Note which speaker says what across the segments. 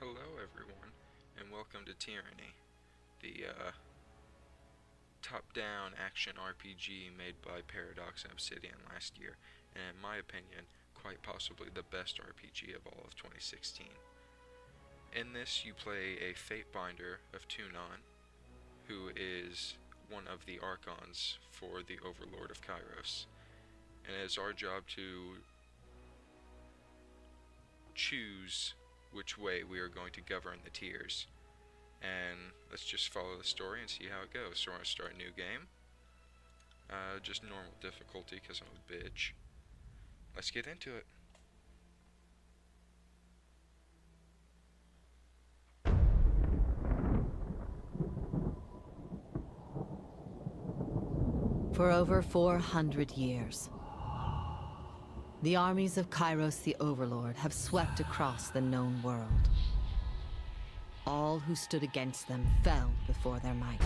Speaker 1: Hello everyone, and welcome to Tyranny, the top-down action RPG made by Paradox and Obsidian last year, and in my opinion, quite possibly the best RPG of all of 2016. In this, you play a fatebinder of Tunnon, who is one of the Archons for the Overlord of Kyros, and it is our job to choose which way we are going to govern the tiers. And let's just follow the story and see how it goes. So we're going to start a new game. Just normal difficulty because I'm a bitch. Let's get into it.
Speaker 2: For over 400 years, the armies of Kyros the Overlord have swept across the known world. All who stood against them fell before their might.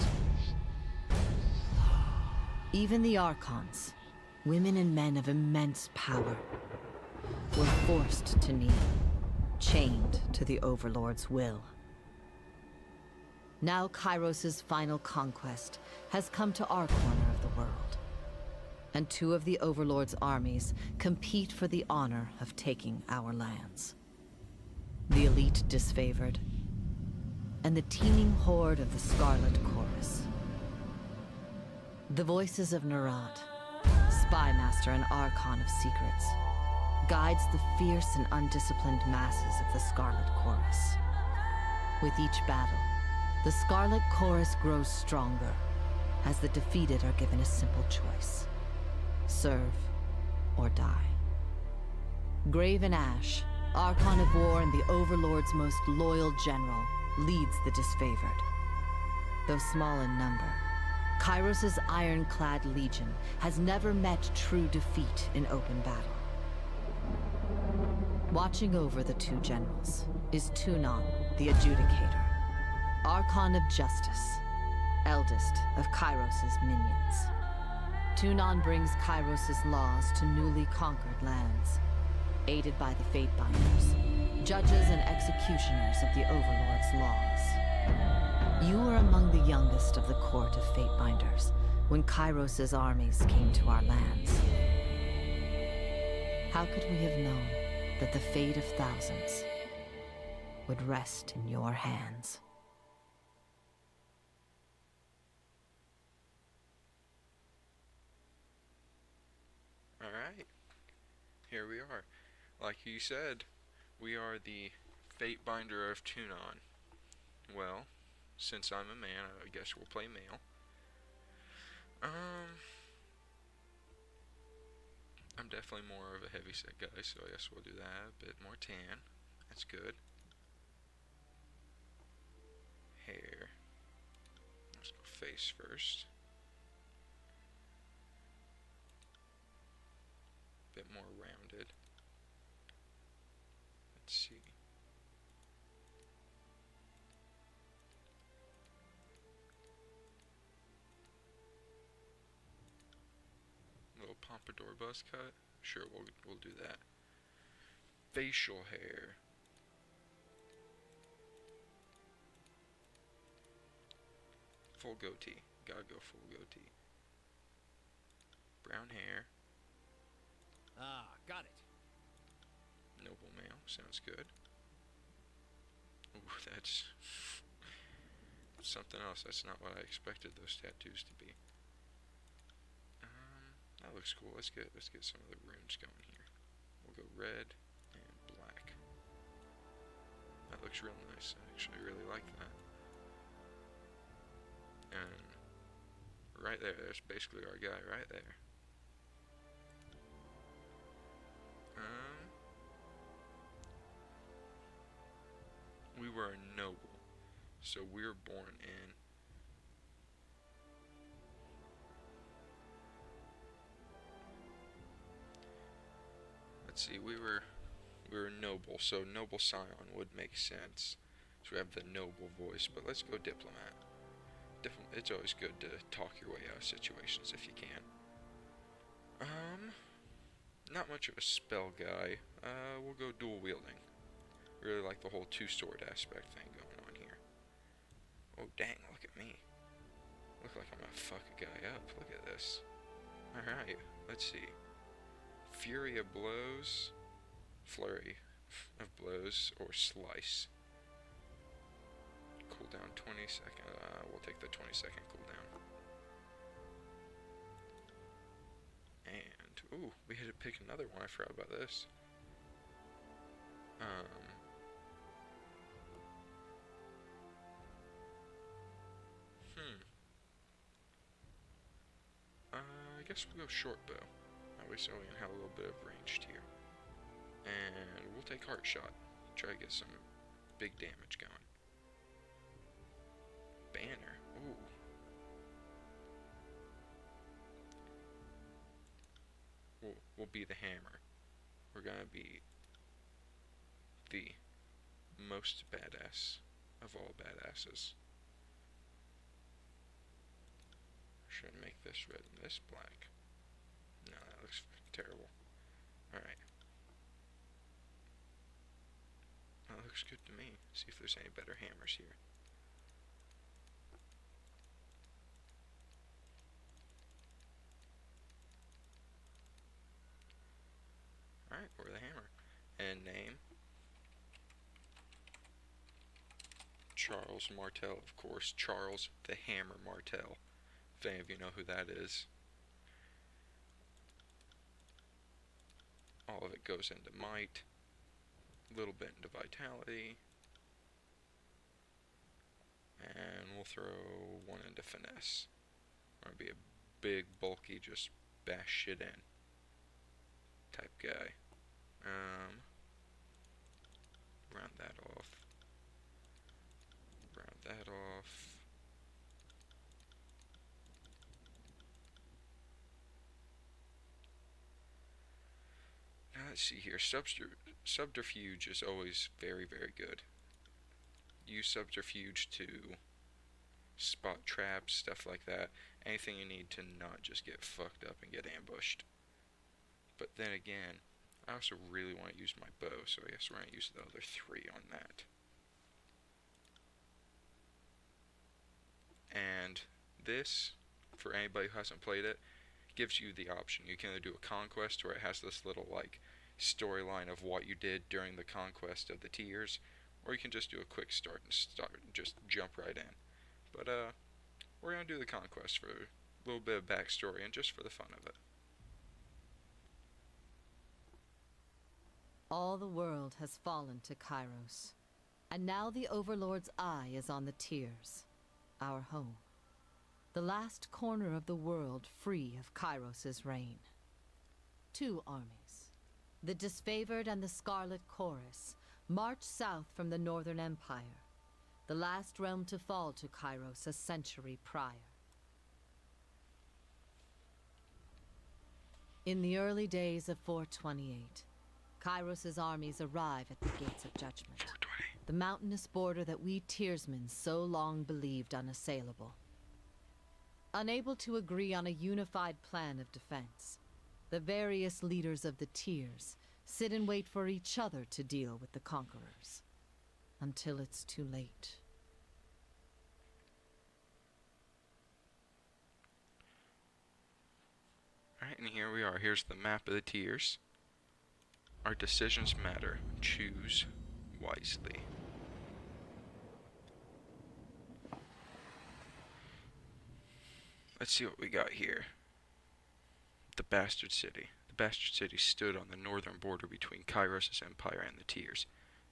Speaker 2: Even the Archons, women and men of immense power, were forced to kneel, chained to the Overlord's will. Now Kyros' final conquest has come to our corner of the world, and two of the Overlord's armies compete for the honor of taking our lands. The elite disfavored, and the teeming horde of the Scarlet Chorus. The voices of Nerat, spymaster and Archon of secrets, guides the fierce and undisciplined masses of the Scarlet Chorus. With each battle, the Scarlet Chorus grows stronger, as the defeated are given a simple choice: serve or die. Graven Ash, Archon of War and the Overlord's most loyal general, leads the disfavored. Though small in number, Kyros' ironclad legion has never met true defeat in open battle. Watching over the two generals is Tunnon, the Adjudicator, Archon of Justice, eldest of Kyros' minions. Tunnon brings Kyros' laws to newly conquered lands, aided by the Fatebinders, judges and executioners of the Overlord's laws. You were among the youngest of the court of Fatebinders when Kyros' armies came to our lands. How could we have known that the fate of thousands would rest in your hands?
Speaker 1: Alright, here we are. Like you said, we are the fatebinder of Tunnon. Well, since I'm a man, I guess we'll play male. I'm definitely more of a heavyset guy, so I guess we'll do that. A bit more tan. That's good. Hair. Let's go face first. Bit more rounded. Let's see. Little pompadour buzz cut. Sure, we'll do that. Facial hair. Full goatee. Gotta go full goatee. Brown hair.
Speaker 3: Ah, got it.
Speaker 1: Noble male. Sounds good. Ooh, that's something else. That's not what I expected those tattoos to be. That looks cool. Let's get some of the runes going here. We'll go red and black. That looks real nice. I actually really like that. And right there's basically our guy right there. We were a noble, so we were born in let's see, we were noble, so noble scion would make sense. So we have the noble voice, but let's go diplomat. It's always good to talk your way out of situations if you can. Not much of a spell guy. We'll go dual wielding. Really like the whole two-sword aspect thing going on here. Oh dang, look at me. Look like I'm gonna fuck a guy up. Look at this. Alright, let's see. Fury of blows, flurry of blows, or slice. Cooldown 20 second. We'll take the 20-second cooldown. And ooh, we had to pick another one. I forgot about this. I guess we'll go short bow. That way so we can have a little bit of ranged here. And we'll take heart shot. Try to get some big damage going. Banner. Ooh. We'll be the hammer. We're gonna be the most badass of all badasses. Should I make this red and this black? No, that looks terrible. Alright. That looks good to me. See if there's any better hammers here. Alright, we're the hammer. And name? Charles Martel, of course. Charles the Hammer Martel. If any of you know who that is. All of it goes into might. A little bit into vitality. And we'll throw one into finesse. I'll be a big, bulky, just bash shit in type guy. Round that off. Round that off. Now let's see here. Subterfuge is always very, very good. Use subterfuge to spot traps, stuff like that. Anything you need to not just get fucked up and get ambushed. But then again, I also really want to use my bow, so I guess we're going to use the other 3 on that. And this, for anybody who hasn't played it, gives you the option. You can either do a conquest where it has this little like storyline of what you did during the conquest of the tiers, or you can just do a quick start and just jump right in. But we're going to do the conquest for a little bit of backstory and just for the fun of it.
Speaker 2: All the world has fallen to Kyros, and now the Overlord's eye is on the tiers, our home. The last corner of the world free of Kyros' reign. 2 armies, the Disfavored and the Scarlet Chorus, march south from the Northern Empire, the last realm to fall to Kyros a century prior. In the early days of 428, Kyros' armies arrive at the Gates of Judgment, the mountainous border that we tiersmen so long believed unassailable. Unable to agree on a unified plan of defense, the various leaders of the tiers sit and wait for each other to deal with the conquerors, until it's too late.
Speaker 1: Alright, and here we are. Here's the map of the tiers. Our decisions matter. Choose wisely. Let's see what we got here. The Bastard City. The Bastard City stood on the northern border between Kyros' Empire and the Tiers.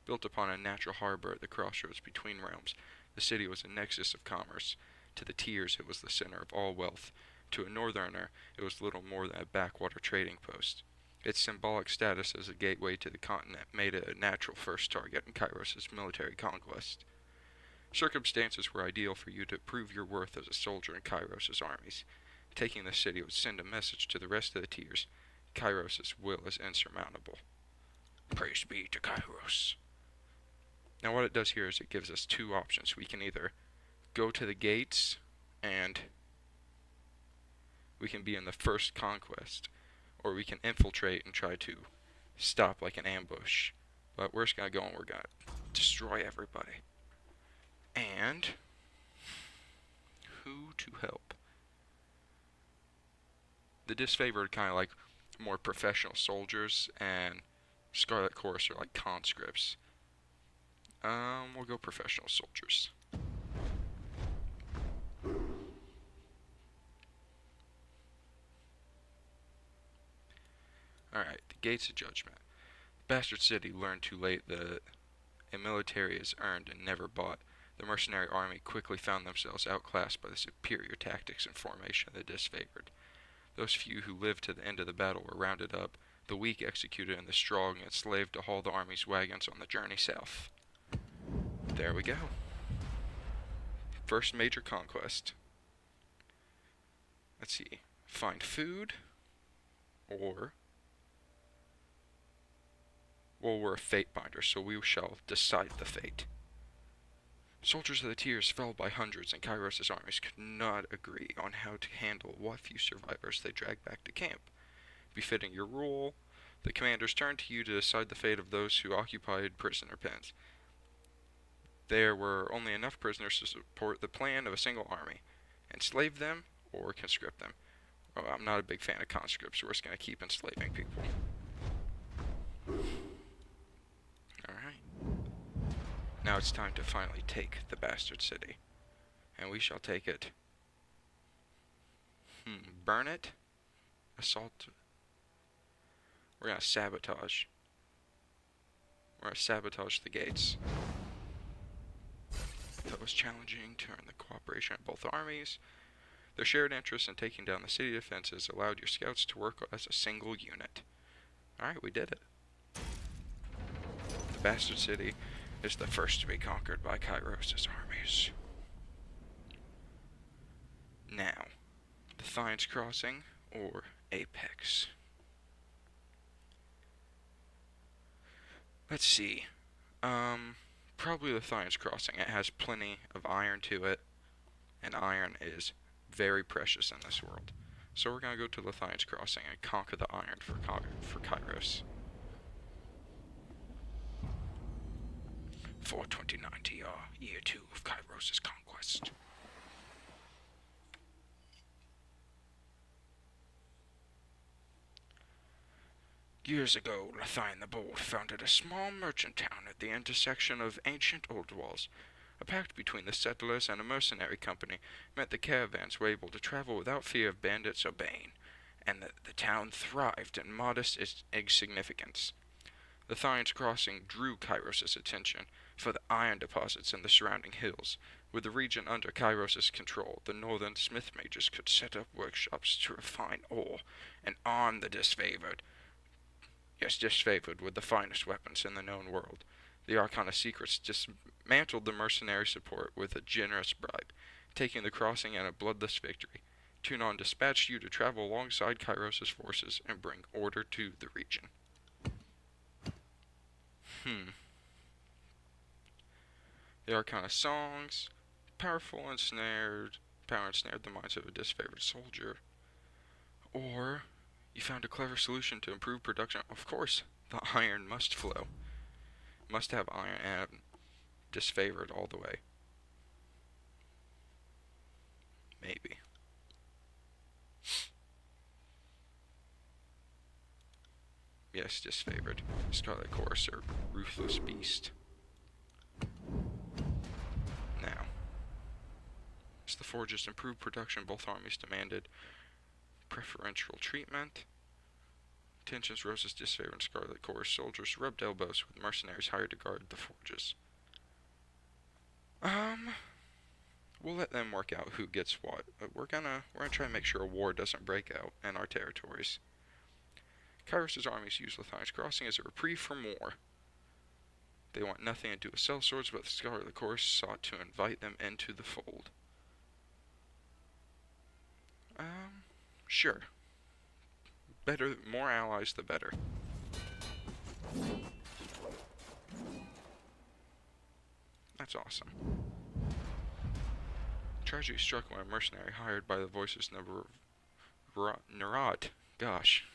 Speaker 1: Built upon a natural harbor at the crossroads between realms, the city was a nexus of commerce. To the Tiers, it was the center of all wealth. To a northerner, it was little more than a backwater trading post. Its symbolic status as a gateway to the continent made it a natural first target in Kyros' military conquest. Circumstances were ideal for you to prove your worth as a soldier in Kyros' armies. Taking the city would send a message to the rest of the tiers. Kyros' will is insurmountable. Praise be to Kyros. Now what it does here is it gives us 2 options. We can either go to the gates and we can be in the first conquest, or we can infiltrate and try to stop like an ambush But we're just gonna go and we're gonna destroy everybody. And who to help? The disfavored kind of like more professional soldiers, and Scarlet Chorus are like conscripts. We'll go professional soldiers. Alright, the Gates of Judgment. Bastard City learned too late that a military is earned and never bought. The mercenary army quickly found themselves outclassed by the superior tactics and formation of the disfavored. Those few who lived to the end of the battle were rounded up, the weak executed, and the strong enslaved to haul the army's wagons on the journey south. There we go. First major conquest. Let's see. Find food, or... well, we're a fatebinder, so we shall decide the fate. Soldiers of the Tears fell by hundreds, and Kyros' armies could not agree on how to handle what few survivors they dragged back to camp. Befitting your rule, the commanders turned to you to decide the fate of those who occupied prisoner pens. There were only enough prisoners to support the plan of a single army. Enslave them or conscript them. Well, I'm not a big fan of conscripts, so we're just going to keep enslaving people. Alright. Now it's time to finally take the Bastard City. And we shall take it. Burn it? Assault? We're going to sabotage. We're going to sabotage the gates. That was challenging to earn the cooperation of both armies. Their shared interest in taking down the city defenses allowed your scouts to work as a single unit. Alright, we did it. The Bastard City is the first to be conquered by Kyros' armies. Now, Defiance Crossing or Apex. Let's see. Probably Defiance Crossing. It has plenty of iron to it, and iron is very precious in this world. So we're gonna go to Defiance Crossing and conquer the iron for Kyros. 429 TR, year 2 of Kyros' conquest. Years ago, Lathian the Bold founded a small merchant town at the intersection of ancient old walls. A pact between the settlers and a mercenary company meant the caravans were able to travel without fear of bandits or bane, and that the town thrived in modest insignificance. Defiance Crossing drew Kyros' attention for the iron deposits in the surrounding hills. With the region under Kyros' control, the northern smith mages could set up workshops to refine ore and arm the disfavored. Yes, disfavored with the finest weapons in the known world. The Arcana Secrets dismantled the mercenary support with a generous bribe, taking the crossing in a bloodless victory. Tunnon dispatched you to travel alongside Kyros' forces and bring order to the region. The Arcana songs, power ensnared the minds of a disfavored soldier. Or you found a clever solution to improve production. Of course, the iron must flow. Must have iron and disfavored all the way. Maybe. Yes, disfavored. Scarlet Chorus or Ruthless Beast. Now, as the forges improved production, both armies demanded preferential treatment. Tensions rose as disfavored Scarlet Chorus soldiers rubbed elbows with mercenaries hired to guard the forges. We'll let them work out who gets what, but we're gonna try and make sure a war doesn't break out in our territories. Kyros' armies use Lathian's Crossing as a reprieve from war. They want nothing to do with sellswords, but the Scarlet Chorus sought to invite them into the fold. Sure. Better, more allies, the better. That's awesome. Tragedy struck when a mercenary hired by the Voices Narad. Gosh.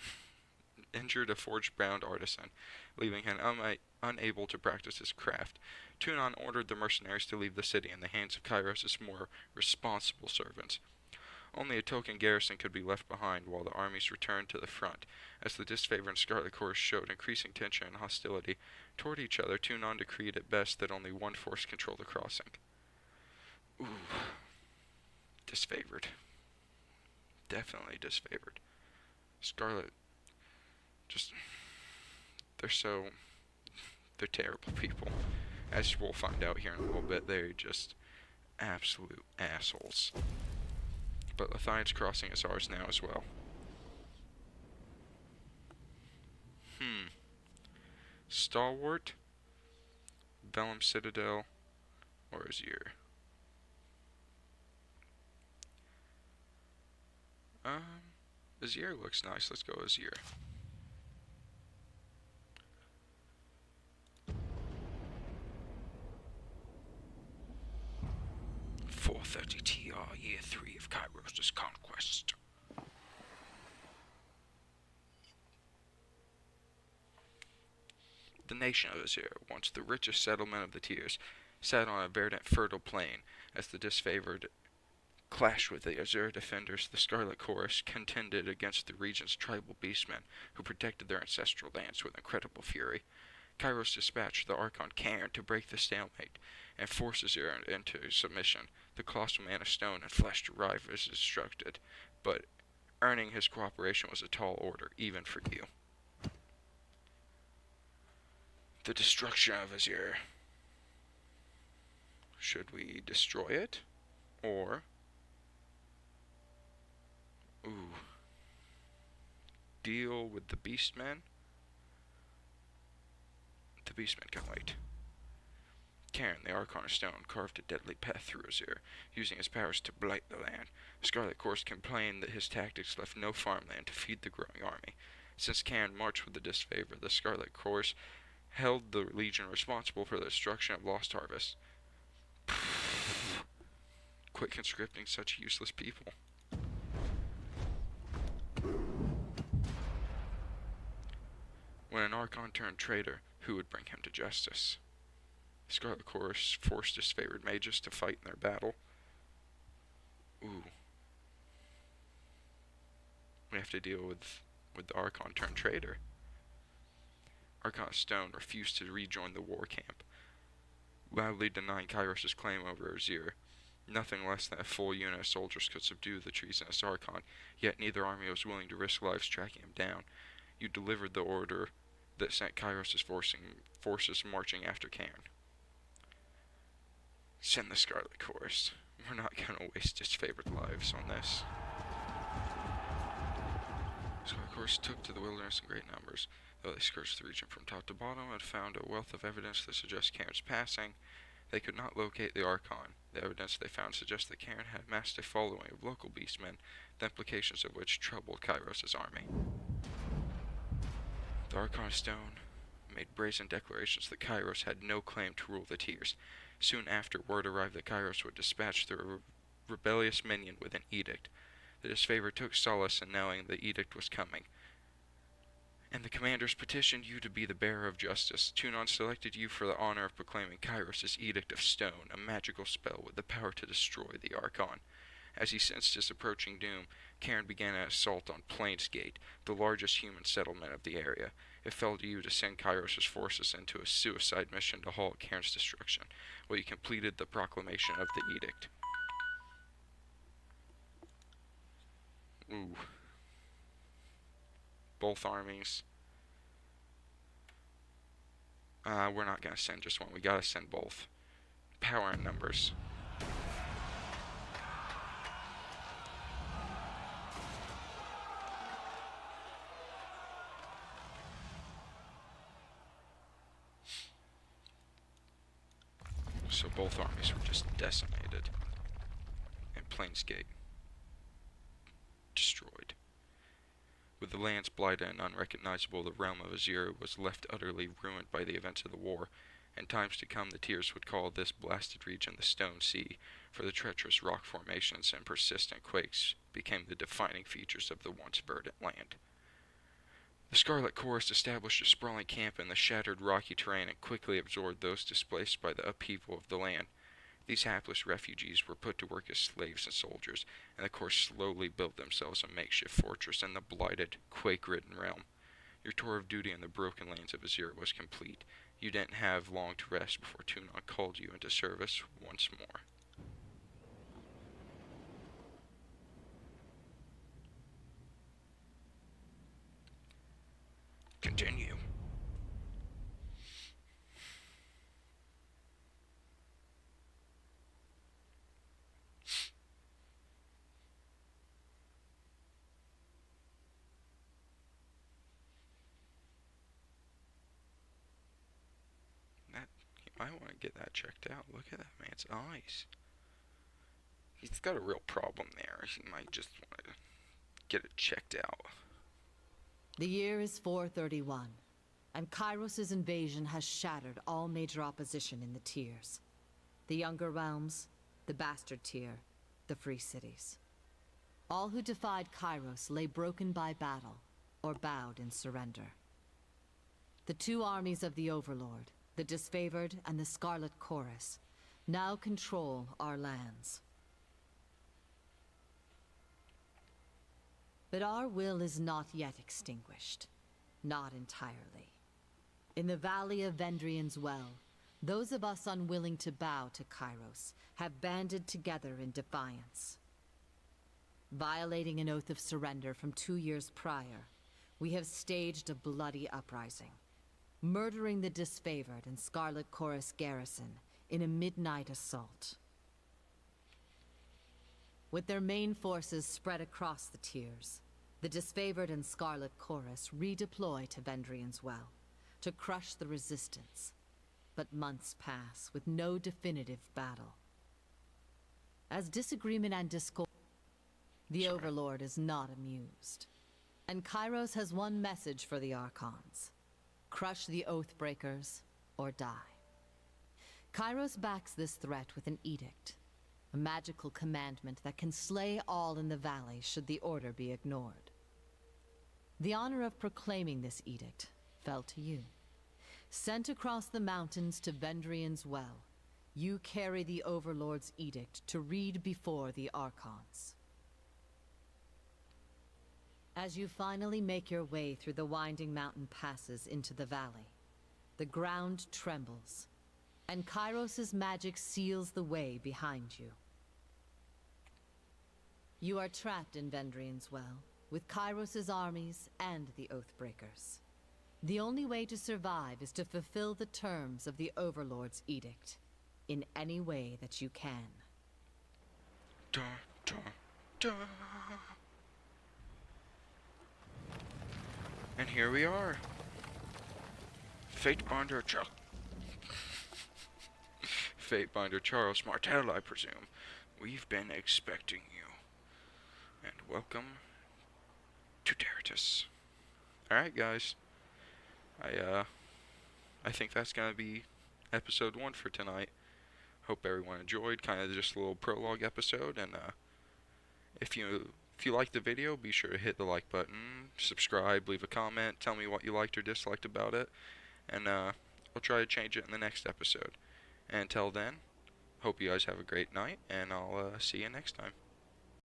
Speaker 1: injured a forge-bound artisan, leaving him unable to practice his craft. Tunnon ordered the mercenaries to leave the city in the hands of Kyros' more responsible servants. Only a token garrison could be left behind while the armies returned to the front. As the disfavored Scarlet Corps showed increasing tension and hostility toward each other, Tunnon decreed at best that only one force control the crossing. Ooh. Disfavored. Definitely disfavored. Scarlet, they're terrible people. As we'll find out here in a little bit, they're just absolute assholes. But Lithian's crossing is ours now as well. Stalwart, Vellum Citadel, or Azir? Azir looks nice. Let's go Azir. .430 TR, Year 3 of Kyros' conquest. The nation of Azir, once the richest settlement of the tiers, sat on a verdant, fertile plain. As the disfavored clashed with the Azure defenders, the Scarlet Chorus contended against the region's tribal beastmen, who protected their ancestral lands with incredible fury. Kyros dispatched the Archon Cairn to break the stalemate and force Azure into submission. The colossal man of stone and flesh arrived as instructed, but earning his cooperation was a tall order, even for you. The destruction of Azure. Should we destroy it? Or... deal with the Beastmen? The Beastmen can wait. Cairn, the Archon of Stone, carved a deadly path through Azure, using his powers to blight the land. The Scarlet Corps complained that his tactics left no farmland to feed the growing army. Since Cairn marched with the disfavor, the Scarlet Corps held the legion responsible for the destruction of lost harvests. Quit conscripting such useless people. When an Archon turned traitor, who would bring him to justice? The Scarlet Corps forced disfavored mages to fight in their battle. We have to deal with the Archon turned traitor. Archon of Stone refused to rejoin the war camp, loudly denying Kyros' claim over Azir. Nothing less than a full unit of soldiers could subdue the treasonous Archon, yet neither army was willing to risk lives tracking him down. You delivered the order that sent Kyros' forces marching after Cairn. Send the Scarlet Corps. We're not going to waste disfavored lives on this. The Scarlet Corps took to the wilderness in great numbers. Though they scourged the region from top to bottom and found a wealth of evidence that suggests Cairn's passing, they could not locate the Archon. The evidence they found suggests that Cairn had amassed a following of local beastmen, the implications of which troubled Kyros' army. The Archon of Stone made brazen declarations that Kyros had no claim to rule the Tiers. Soon after, word arrived that Kyros would dispatch the rebellious minion with an edict. The disfavored took solace in knowing the edict was coming, and the commanders petitioned you to be the bearer of justice. Tunnon selected you for the honor of proclaiming Kyros' Edict of Stone, a magical spell with the power to destroy the Archon. As he sensed his approaching doom, Cairn began an assault on Plainsgate, the largest human settlement of the area. It fell to you to send Kyros' forces into a suicide mission to halt Cairn's destruction, while you completed the proclamation of the edict. Both armies. We're not going to send just one. We got to send both. Power and numbers. So both armies were just decimated. And Plainsgate destroyed. With the lands blighted and unrecognizable, the realm of Azir was left utterly ruined by the events of the war. In times to come, the Tiers would call this blasted region the Stone Sea, for the treacherous rock formations and persistent quakes became the defining features of the once verdant land. The Scarlet Chorus established a sprawling camp in the shattered rocky terrain and quickly absorbed those displaced by the upheaval of the land. These hapless refugees were put to work as slaves and soldiers, and the Chorus slowly built themselves a makeshift fortress in the blighted, quake-ridden realm. Your tour of duty in the broken lands of Azir was complete. You didn't have long to rest before Tunnon called you into service once more. Continue. I want to get that checked out. Look at that man's eyes. He's got a real problem there. He might just want to get it checked out.
Speaker 2: The year is 431, and Kyros' invasion has shattered all major opposition in the tiers. The Younger Realms, the Bastard Tier, the Free Cities. All who defied Kyros lay broken by battle, or bowed in surrender. The two armies of the Overlord, the Disfavored and the Scarlet Chorus, now control our lands. But our will is not yet extinguished. Not entirely. In the valley of Vendrien's Well, those of us unwilling to bow to Kyros have banded together in defiance. Violating an oath of surrender from 2 years prior, we have staged a bloody uprising, murdering the Disfavored and Scarlet Chorus garrison in a midnight assault. With their main forces spread across the tiers, the Disfavored and Scarlet Chorus redeploy to Vendrien's Well to crush the resistance, but months pass with no definitive battle. As disagreement and discord, the Overlord is not amused, and Kyros has one message for the Archons: crush the Oathbreakers or die. Kyros backs this threat with an edict, a magical commandment that can slay all in the valley should the order be ignored. The honor of proclaiming this edict fell to you. Sent across the mountains to Vendrien's Well, you carry the Overlord's edict to read before the Archons. As you finally make your way through the winding mountain passes into the valley, the ground trembles, and Kyros' magic seals the way behind you. You are trapped in Vendrien's Well, with Kyros' armies and the Oathbreakers. The only way to survive is to fulfill the terms of the Overlord's edict, in any way that you can.
Speaker 1: Da, da, da. And here we are. Fatebinder Fatebinder Charles Martel, I presume. We've been expecting you. And welcome to Terratus. Alright, guys. I think that's gonna be episode 1 for tonight. Hope everyone enjoyed. Kind of just a little prologue episode. And if you liked the video, be sure to hit the like button, subscribe, leave a comment, tell me what you liked or disliked about it, and I'll try to change it in the next episode. And until then, hope you guys have a great night, and I'll see you next time.